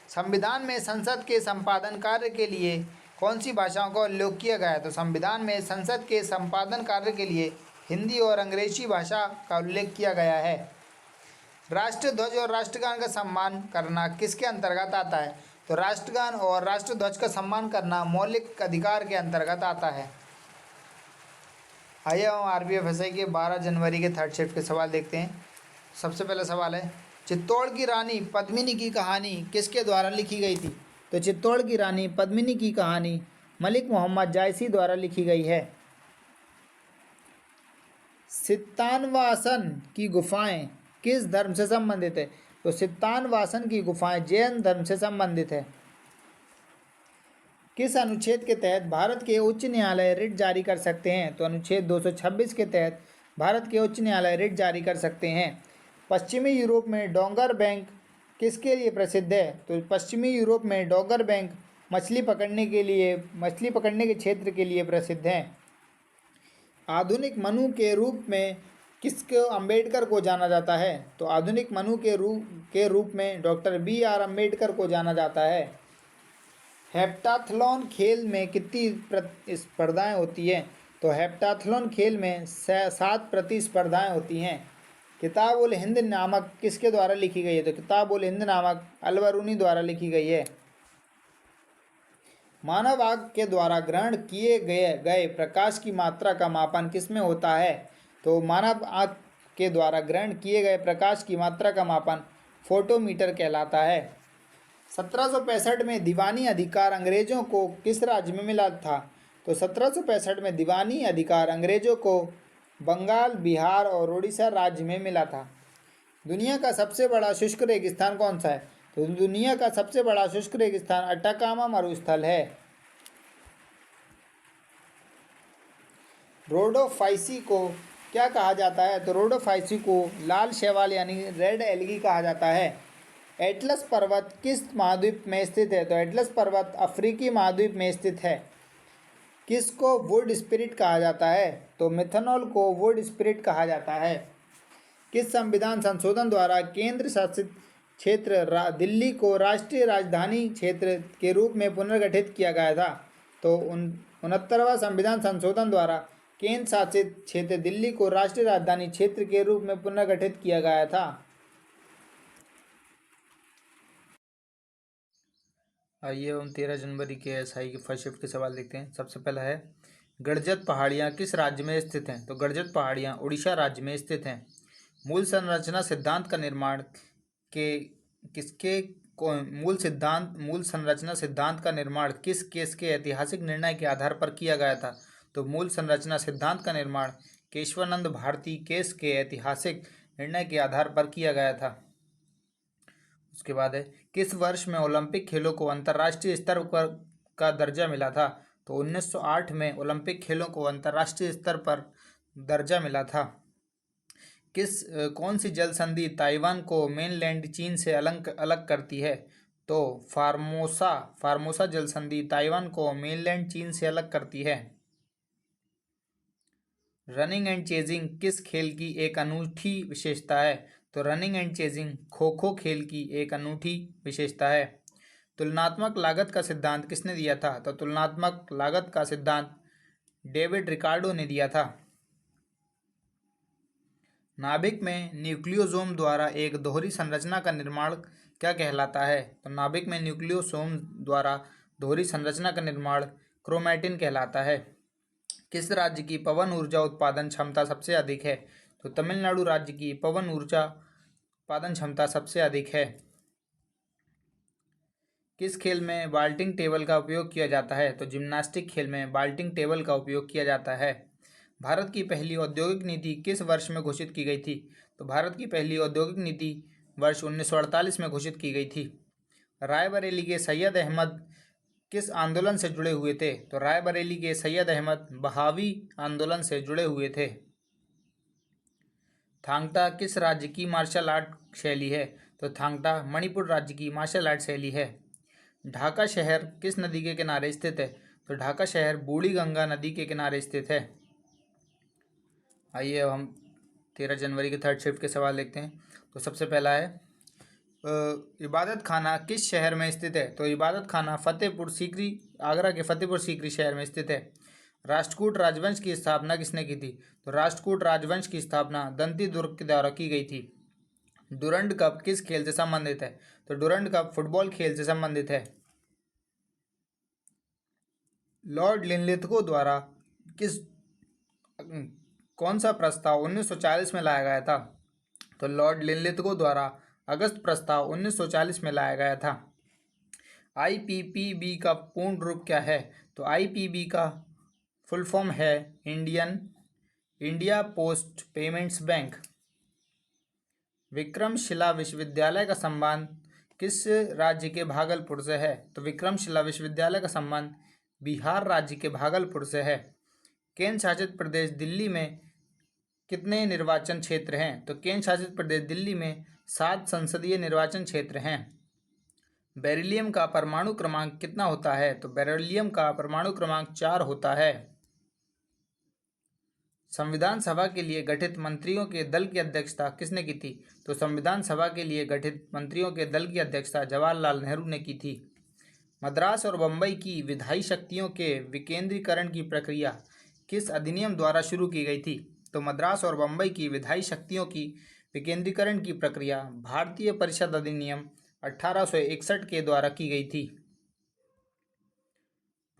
संविधान में संसद के संपादन कार्य के लिए कौन सी भाषाओं का उल्लेख किया गया है? तो संविधान में संसद के संपादन कार्य के लिए हिंदी और अंग्रेजी भाषा का उल्लेख किया गया है। राष्ट्रध्वज और राष्ट्रगान का सम्मान करना किसके अंतर्गत आता है? तो राष्ट्रगान और राष्ट्रध्वज का सम्मान करना मौलिक अधिकार के अंतर्गत आता है। आइए हम RPFSI के 12 जनवरी के थर्ड शिफ्ट के सवाल देखते हैं। सबसे पहला सवाल है, चित्तौड़ की रानी पद्मिनी की कहानी किसके द्वारा लिखी गई थी? तो चित्तौड़ की रानी पद्मिनी की कहानी मलिक मोहम्मद जायसी द्वारा लिखी गई है। सित्तानवासन की गुफाएं किस धर्म से संबंधित है? तो सित्तानवासन की गुफाएं जैन धर्म से संबंधित है। किस अनुच्छेद के तहत भारत के उच्च न्यायालय रिट जारी कर सकते हैं? तो अनुच्छेद 226 के तहत भारत के उच्च न्यायालय रिट जारी कर सकते हैं। पश्चिमी यूरोप में डोंगर बैंक किसके लिए प्रसिद्ध है? तो पश्चिमी यूरोप में डोंगर बैंक मछली पकड़ने के क्षेत्र के लिए प्रसिद्ध है। आधुनिक मनु के रूप में किसको अम्बेडकर को जाना जाता है? तो आधुनिक मनु के रूप में डॉक्टर BR अम्बेडकर को जाना जाता है। हेप्टाथलॉन खेल में कितनी स्पर्धाएं होती हैं? तो हेप्टाथलॉन खेल में 7 प्रतिस्पर्धाएं होती हैं। किताब उल हिंद नामक किसके द्वारा लिखी गई है? तो किताब उल हिंद नामक अल-बरूनी द्वारा लिखी गई है। मानव आँख के द्वारा ग्रहण किए गए प्रकाश की मात्रा का मापन किसमें होता है? तो मानव आँख के द्वारा ग्रहण किए गए प्रकाश की मात्रा का मापन फोटोमीटर कहलाता है। 1765 में दीवानी अधिकार अंग्रेजों को किस राज्य में मिला था? तो 1765 में दीवानी अधिकार अंग्रेजों को बंगाल, बिहार और उड़ीसा राज्य में मिला था। दुनिया का सबसे बड़ा शुष्क रेगिस्तान कौन सा है? तो दुनिया का सबसे बड़ा शुष्क रेगिस्तान अटाकामा मरुस्थल है। रोडोफाइसी को क्या कहा जाता है? तो रोडोफाइसी को लाल शैवाल यानी रेड एल्गी कहा जाता है। एटलस पर्वत किस महाद्वीप में स्थित है? तो एटलस पर्वत अफ्रीकी महाद्वीप में स्थित है। किसको वुड स्पिरिट कहा जाता है? तो मिथेनॉल को वुड स्पिरिट कहा जाता है। किस संविधान संशोधन द्वारा केंद्र शासित क्षेत्र दिल्ली को राष्ट्रीय राजधानी क्षेत्र के रूप में पुनर्गठित किया गया था? तो 69वां संविधान संशोधन द्वारा केंद्र शासित क्षेत्र दिल्ली को राष्ट्रीय राजधानी क्षेत्र के रूप में पुनर्गठित किया गया था। आइए हम 13 जनवरी के एसआई के फर्स्ट शिफ्ट के सवाल देखते हैं। सबसे पहला है, गड़जत पहाड़ियाँ किस राज्य में स्थित हैं? तो गड़जत पहाड़ियाँ उड़ीसा राज्य में स्थित हैं। मूल संरचना सिद्धांत का निर्माण मूल संरचना सिद्धांत का निर्माण किस केस के ऐतिहासिक निर्णय के आधार पर किया गया था? तो मूल संरचना सिद्धांत का निर्माण केशवानंद भारती केस के ऐतिहासिक निर्णय के आधार पर किया गया था। उसके बाद है, किस वर्ष में ओलंपिक खेलों को अंतर्राष्ट्रीय स्तर पर का दर्जा मिला था? तो 1908 में ओलंपिक खेलों को अंतर्राष्ट्रीय स्तर पर दर्जा मिला था। कौन सी जल संधि ताइवान को मेनलैंड चीन से अलग करती है? तो फार्मोसा जल संधि ताइवान को मेनलैंड चीन से अलग करती है। रनिंग एंड चेजिंग किस खेल की एक अनूठी विशेषता है? तो running and chasing kho kho खेल की एक अनूठी विशेषता है। तुलनात्मक लागत का सिद्धांत किसने दिया था? तो तुलनात्मक लागत का सिद्धांत डेविड रिकार्डो ने दिया था। नाभिक में न्यूक्लियोसोम द्वारा एक दोहरी संरचना का निर्माण क्या कहलाता है? तो नाभिक में न्यूक्लियोसोम द्वारा दोहरी संरचना का निर्माण क्रोमैटिन कहलाता है। किस राज्य की पवन ऊर्जा उत्पादन क्षमता सबसे अधिक है? तो तमिलनाडु राज्य की पवन ऊर्जा उत्पादन क्षमता सबसे अधिक है। किस खेल में बाल्टिंग टेबल का उपयोग किया जाता है? तो जिम्नास्टिक खेल में बाल्टिंग टेबल का उपयोग किया जाता है। भारत की पहली औद्योगिक नीति किस वर्ष में घोषित की गई थी? तो भारत की पहली औद्योगिक नीति वर्ष 1948 में घोषित की गई थी। रायबरेली के सैयद अहमद किस आंदोलन से जुड़े हुए थे? तो रायबरेली के सैयद अहमद बहावी आंदोलन से जुड़े हुए थे। थांगटा किस राज्य की मार्शल आर्ट शैली है? तो थांगटा मणिपुर राज्य की मार्शल आर्ट शैली है। ढाका शहर किस नदी के किनारे स्थित है? तो ढाका शहर बूढ़ी गंगा नदी के किनारे स्थित है। आइए अब हम 13 जनवरी के थर्ड शिफ्ट के सवाल देखते हैं। तो सबसे पहला है, इबादत खाना किस शहर में स्थित है? तो इबादत खाना फतेहपुर सीकरी, आगरा के फतेहपुर सीकरी शहर में स्थित है। राष्ट्रकूट राजवंश की स्थापना किसने की थी? तो राष्ट्रकूट राजवंश की स्थापना दंती दुर्ग के द्वारा की गई थी। डुरंड कप किस खेल से संबंधित है? तो डुरंड कप फुटबॉल खेल से संबंधित है। लॉर्ड लिनलिथगो द्वारा कौन सा प्रस्ताव 1940 में लाया गया था? तो लॉर्ड लिनलिथगो द्वारा अगस्त प्रस्ताव 1940 में लाया गया था। IPPB का पूर्ण रूप क्या है? तो IPB का फुल फॉर्म है India post payments bank. Vikramshila विश्वविद्यालय का संबंध किस राज्य के भागलपुर से है? तो विक्रमशिला विश्वविद्यालय का संबंध बिहार राज्य के भागलपुर से है। केंद्र शासित प्रदेश दिल्ली में कितने निर्वाचन क्षेत्र हैं? तो केंद्र शासित प्रदेश दिल्ली में 7 संसदीय निर्वाचन क्षेत्र हैं। बेरिलियम का परमाणु क्रमांक कितना होता है? तो बेरिलियम का परमाणु क्रमांक 4 होता है। संविधान सभा के लिए गठित मंत्रियों के दल की अध्यक्षता किसने की थी? तो संविधान सभा के लिए गठित मंत्रियों के दल की अध्यक्षता जवाहरलाल नेहरू ने की थी। मद्रास और बम्बई की विधायी शक्तियों के विकेंद्रीकरण की प्रक्रिया किस अधिनियम द्वारा शुरू की गई थी? तो मद्रास और बम्बई की विधायी शक्तियों की विकेंद्रीकरण की प्रक्रिया भारतीय परिषद अधिनियम 1861 के द्वारा की गई थी।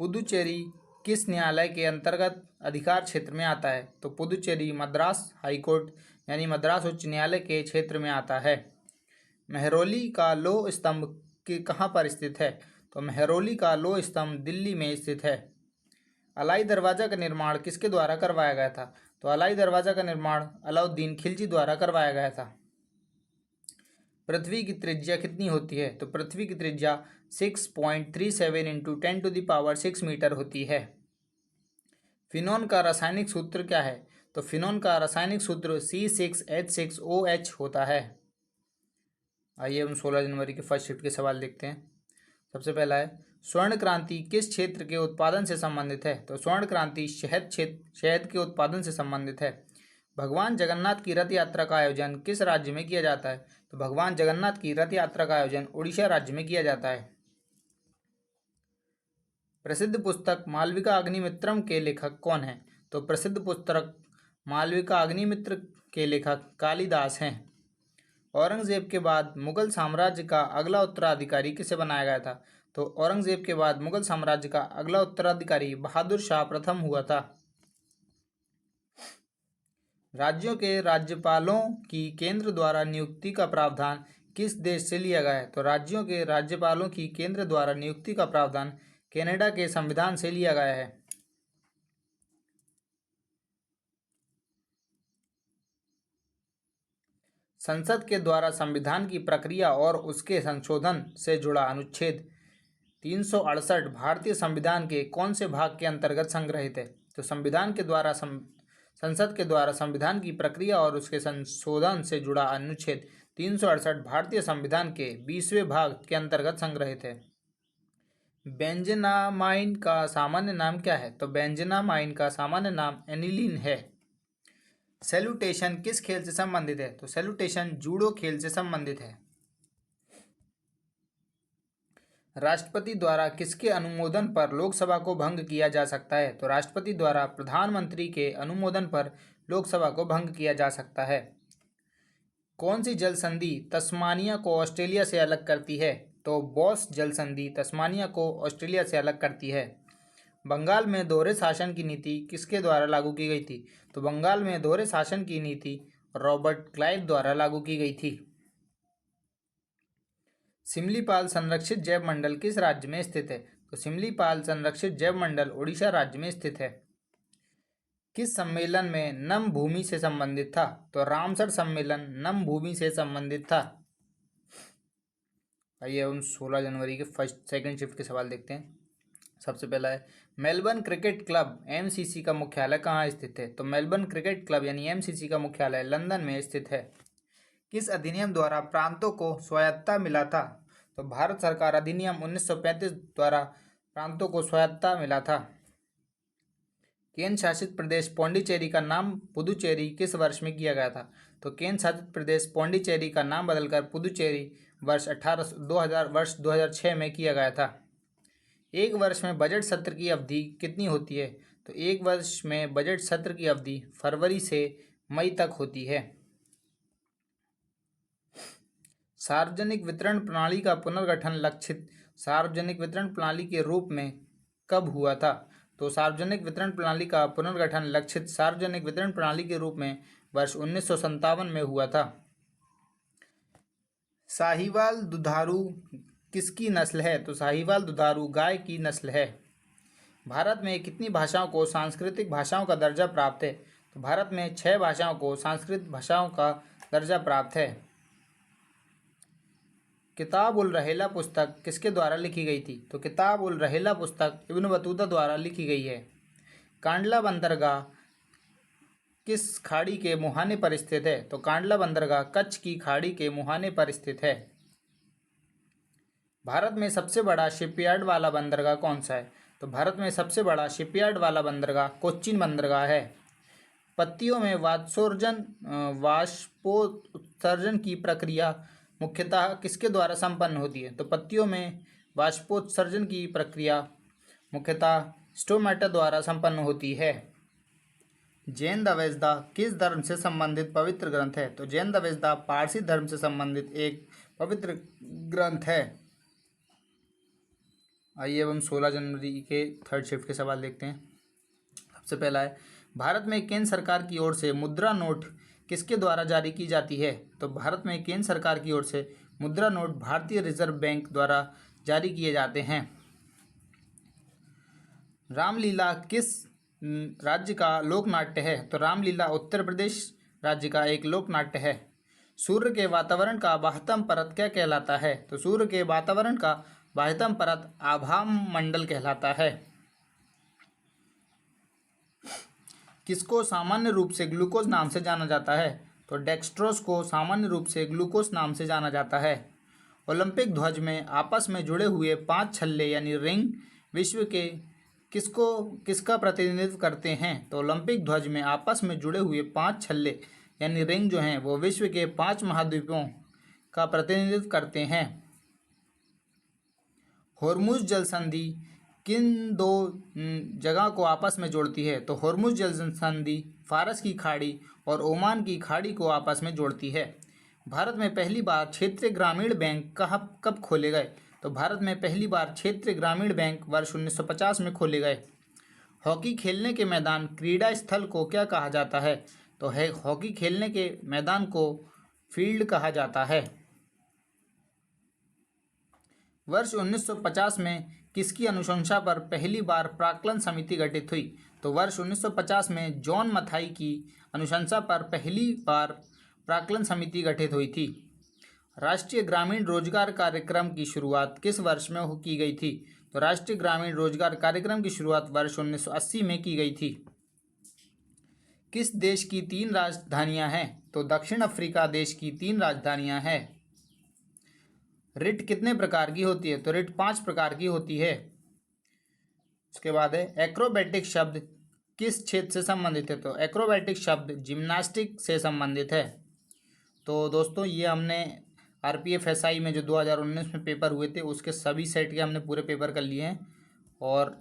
पुदुचेरी किस न्यायालय के अंतर्गत अधिकार क्षेत्र में आता है? तो पुदुचेरी मद्रास हाईकोर्ट यानी मद्रास उच्च न्यायालय के क्षेत्र में आता है। मेहरौली का लौह स्तंभ कहाँ पर स्थित है? तो मेहरौली का लौह स्तंभ दिल्ली में स्थित है। अलाई दरवाजा का निर्माण किसके द्वारा करवाया गया था? तो अलाई दरवाजा का निर्माण अलाउद्दीन खिलजी द्वारा करवाया गया था। पृथ्वी की त्रिज्या कितनी होती है? तो पृथ्वी की त्रिज्या 6.37 इंटू 10⁶ मीटर होती है। फिनोन का रासायनिक सूत्र क्या है? तो फिनोन का रासायनिक सूत्र C6H6OH होता है। आइए हम 16 जनवरी के फर्स्ट शिफ्ट के सवाल देखते हैं। सबसे पहला है, स्वर्ण क्रांति किस क्षेत्र के उत्पादन से संबंधित है? तो स्वर्ण क्रांति शहद के उत्पादन से संबंधित है। भगवान जगन्नाथ की रथ यात्रा का आयोजन किस राज्य में किया जाता है? तो भगवान जगन्नाथ की रथ यात्रा का आयोजन उड़ीसा राज्य में किया जाता है। प्रसिद्ध पुस्तक मालविका अग्निमित्रम के लेखक कौन हैं? तो प्रसिद्ध पुस्तक मालविका अग्निमित्र के लेखक कालिदास हैं। औरंगजेब के बाद मुगल साम्राज्य का अगला उत्तराधिकारी किसे बनाया गया था? तो औरंगजेब के बाद मुगल साम्राज्य का अगला उत्तराधिकारी बहादुर शाह प्रथम हुआ था। राज्यों के राज्यपालों की केंद्र द्वारा नियुक्ति का प्रावधान किस देश से लिया गया है? तो राज्यों के राज्यपालों की केंद्र द्वारा नियुक्ति का प्रावधान कनाडा के संविधान से लिया गया है। संसद के द्वारा संविधान की प्रक्रिया और उसके संशोधन से जुड़ा अनुच्छेद 368 भारतीय संविधान के कौन से भाग के अंतर्गत संग्रहित है? तो संसद के द्वारा संविधान की प्रक्रिया और उसके संशोधन से जुड़ा अनुच्छेद 368 भारतीय संविधान के 20वें भाग के अंतर्गत संग्रहित है। बेंजेनामाइन का सामान्य नाम क्या है? तो बेंजेनामाइन का सामान्य नाम एनिलीन है। सैल्यूटेशन किस खेल से संबंधित है? तो सैल्यूटेशन जूडो खेल से संबंधित है। राष्ट्रपति द्वारा किसके अनुमोदन पर लोकसभा को भंग किया जा सकता है? तो राष्ट्रपति द्वारा प्रधानमंत्री के अनुमोदन पर लोकसभा को भंग किया जा सकता है। कौन सी जल संधि तस्मानिया को ऑस्ट्रेलिया से अलग करती है? तो बॉस जल संधि तस्मानिया को ऑस्ट्रेलिया से अलग करती है। बंगाल में दोहरे शासन की नीति किसके द्वारा लागू की गई थी? तो बंगाल में दोहरे शासन की नीति रॉबर्ट क्लाइव द्वारा लागू की गई थी। सिमलीपाल संरक्षित जैव मंडल किस राज्य में स्थित है? तो सिमलीपाल संरक्षित जैव मंडल उड़ीसा राज्य में स्थित है। किस सम्मेलन में नम भूमि से संबंधित था? तो रामसर सम्मेलन नम भूमि से संबंधित था। आइए हम 16 जनवरी के सेकंड शिफ्ट के सवाल देखते हैं। सबसे पहला है, मेलबर्न क्रिकेट क्लब MCC का मुख्यालय कहाँ स्थित है? तो मेलबर्न क्रिकेट क्लब यानी MCC का मुख्यालय लंदन में स्थित है। किस अधिनियम द्वारा प्रांतों को स्वायत्तता मिला था? तो भारत सरकार अधिनियम 1935 द्वारा प्रांतों को स्वायत्तता मिला था। केंद्र शासित प्रदेश पौंडीचेरी का नाम पुदुचेरी किस वर्ष में किया गया था? तो केंद्र शासित प्रदेश पौंडीचेरी का नाम बदलकर पुदुचेरी वर्ष 2006 में किया गया था। एक वर्ष में बजट सत्र की अवधि कितनी होती है? तो एक वर्ष में बजट सत्र की अवधि फरवरी से मई तक होती है। सार्वजनिक वितरण प्रणाली का पुनर्गठन लक्षित सार्वजनिक वितरण प्रणाली के रूप में कब हुआ था? तो सार्वजनिक वितरण प्रणाली का पुनर्गठन लक्षित सार्वजनिक वितरण प्रणाली के रूप में वर्ष 1957 में हुआ था। साहीवाल दुधारू किसकी नस्ल है? तो साहीवाल दुधारू गाय की नस्ल है। भारत में कितनी भाषाओं को सांस्कृतिक भाषाओं का दर्जा प्राप्त है? तो भारत में 6 भाषाओं को सांस्कृतिक भाषाओं का दर्जा प्राप्त है। किताब उल रहेला पुस्तक किसके द्वारा लिखी गई थी? तो किताब उल रहेला पुस्तक इब्न बतूता द्वारा लिखी गई है। कांडला बंदरगाह किस खाड़ी के मुहाने पर स्थित है? तो कांडला बंदरगाह कच्छ की खाड़ी के मुहाने पर स्थित है। भारत में सबसे बड़ा शिपयार्ड वाला बंदरगाह कौन सा है? तो भारत में सबसे बड़ा शिपयार्ड वाला बंदरगाह कोच्चिन बंदरगाह है। पत्तियों में वाष्पोत्सर्जन की प्रक्रिया मुख्यतः किसके द्वारा संपन्न होती है? तो पत्तियों में वाष्पोत्सर्जन की प्रक्रिया मुख्यतः स्टोमेटा द्वारा संपन्न होती है। जैन दवेसदा किस धर्म से संबंधित पवित्र ग्रंथ है? तो जैन दवेसदा पारसी धर्म से संबंधित एक पवित्र ग्रंथ है। आइए अब हम 16 जनवरी के थर्ड शिफ्ट के सवाल देखते हैं। सबसे पहला है, भारत में केंद्र सरकार की ओर से मुद्रा नोट किसके द्वारा जारी की जाती है? तो भारत में केंद्र सरकार की ओर से मुद्रा नोट भारतीय रिजर्व बैंक द्वारा जारी किए जाते हैं। रामलीला किस राज्य का लोक नाट्य है? तो रामलीला उत्तर प्रदेश राज्य का एक लोक नाट्य है। सूर्य के वातावरण का बाह्यतम परत क्या कहलाता है? तो सूर्य के वातावरण का बाह्यतम परत आभा मंडल कहलाता है। किसको सामान्य रूप से ग्लूकोज नाम से जाना जाता है? तो डेक्सट्रोज को सामान्य रूप से ग्लूकोज नाम से जाना जाता है। ओलंपिक ध्वज में आपस में जुड़े हुए 5 छल्ले यानी रिंग विश्व के किसका प्रतिनिधित्व करते हैं? तो ओलंपिक ध्वज में आपस में जुड़े हुए 5 छल्ले यानी रिंग जो हैं वो विश्व के 5 महाद्वीपों का प्रतिनिधित्व करते हैं। होर्मुज जल संधि किन दो जगह को आपस में जोड़ती है? तो होर्मुज जल संधि फारस की खाड़ी और ओमान की खाड़ी को आपस में जोड़ती है। भारत में पहली बार क्षेत्रीय ग्रामीण बैंक कब खोले गए? तो भारत में पहली बार क्षेत्रीय ग्रामीण बैंक वर्ष 1950 में खोले गए। हॉकी खेलने के मैदान क्रीड़ा स्थल को क्या कहा जाता है? तो है हॉकी खेलने के मैदान को फील्ड कहा जाता है। वर्ष 1950 में किसकी अनुशंसा पर पहली बार प्राक्कलन समिति गठित हुई? तो वर्ष 1950 में जॉन मथाई की अनुशंसा पर पहली बार प्राक्कलन समिति गठित हुई थी। राष्ट्रीय ग्रामीण रोजगार कार्यक्रम की शुरुआत किस वर्ष में की गई थी? तो राष्ट्रीय ग्रामीण रोजगार कार्यक्रम की शुरुआत वर्ष 1980 में की गई थी। किस देश की 3 राजधानियां हैं? तो दक्षिण अफ्रीका देश की 3 राजधानियां हैं। रिट कितने प्रकार की होती है? तो रिट 5 प्रकार की होती है। उसके बाद है एक्रोबैटिक शब्द किस क्षेत्र से संबंधित है? तो एक्रोबैटिक शब्द जिम्नास्टिक से संबंधित है। तो दोस्तों ये हमने आरपीएफ एसआई में जो 2019 में पेपर हुए थे उसके सभी सेट के हमने पूरे पेपर कर लिए हैं और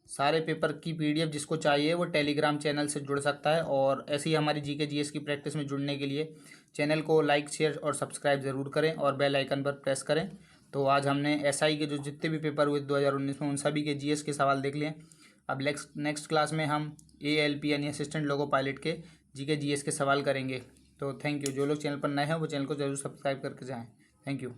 सारे पेपर की पीडीएफ जिसको चाहिए वो टेलीग्राम चैनल से जुड़ सकता है। और ऐसे ही हमारी जीके जीएस की प्रैक्टिस में जुड़ने के लिए चैनल को लाइक शेयर और सब्सक्राइब ज़रूर करें और बेल आइकन पर प्रेस करें। तो आज हमने एसआई के जो जितने भी पेपर हुए 2019 में उन सभी के जीएस के सवाल देख लिए। अब नेक्स्ट क्लास में हम एएलपी यानी असिस्टेंट लोको पायलट के जीके जीएस के सवाल करेंगे। तो थैंक यू। जो लोग चैनल पर नए हैं वो चैनल को जरूर सब्सक्राइब करके जाएँ। Thank you.